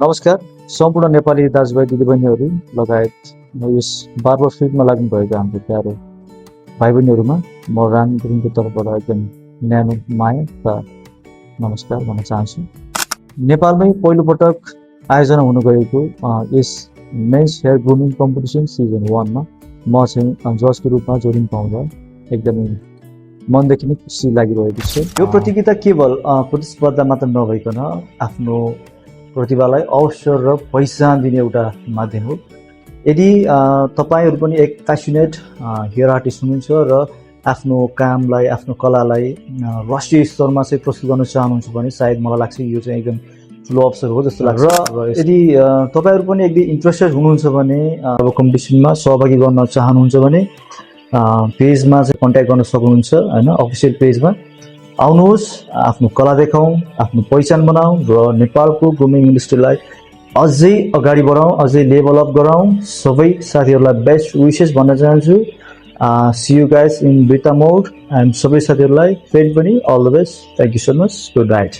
नमस्कार सम्पूर्ण नेपाली दाजुभाइ दिदीबहिनीहरू लगायत यस बार्बर फिल्डमा लाग्नुभएका हाम्रो प्यारो भाइ बहिनीहरूमा म राम गुरुङको तर्फबाट एकदम न्यानो माया र नमस्कार भन्न चाहन्छु। नेपालमै पहिलोपटक आयोजना हुन गएको यस men's hair grooming competition season 1 मा म चाहिँ जजको रूपमा जोडिन पाउँदा एकदमै मनदेखि नै खुसी लागिरहेको छ। यो प्रतियोगिता केवल प्रतिस्पर्धा मात्र नभइकन आफ्नो प्रतिभालाई अवसर र पहिचान दिने एउटा माध्यम हो। यदि तपाईहरू पनि एक प्यासनेट हेयर आर्टिस्ट हुनुहुन्छ र आफ्नो कामलाई आफ्नो कलालाई राष्ट्रिय स्तरमा चाहिँ प्रस्तुत गर्न चाहनुहुन्छ भने सायद मलाई लाग्छ यो चाहिँ एकदम ठुलो अवसर हो जस्तो लाग्छ। र यदि तपाईहरू पनि एकदम इन्ट्रेस्टेड हुनुहुन्छ भने अब कम्पिटिसनमा सहभागी गर्न चाहनुहुन्छ भने पेजमा चाहिँ कन्ट्याक्ट गर्न सक्नुहुन्छ हैन, अफिसियल पेजमा आउनुहोस्, आफ्नो कला देखाउँ, आफ्नो पहिचान बनाऊ र नेपालको ग्रुमिङ इन्डस्ट्रीलाई अझै अगाडि बढाउँ, अझै लेभल अप गराउँ। सबै साथीहरूलाई बेस्ट विशेस भन्न चाहन्छु। See you guys in Brita mode and सबै साथीहरूलाई फेरि पनि all the best. Thank you so much. Good night.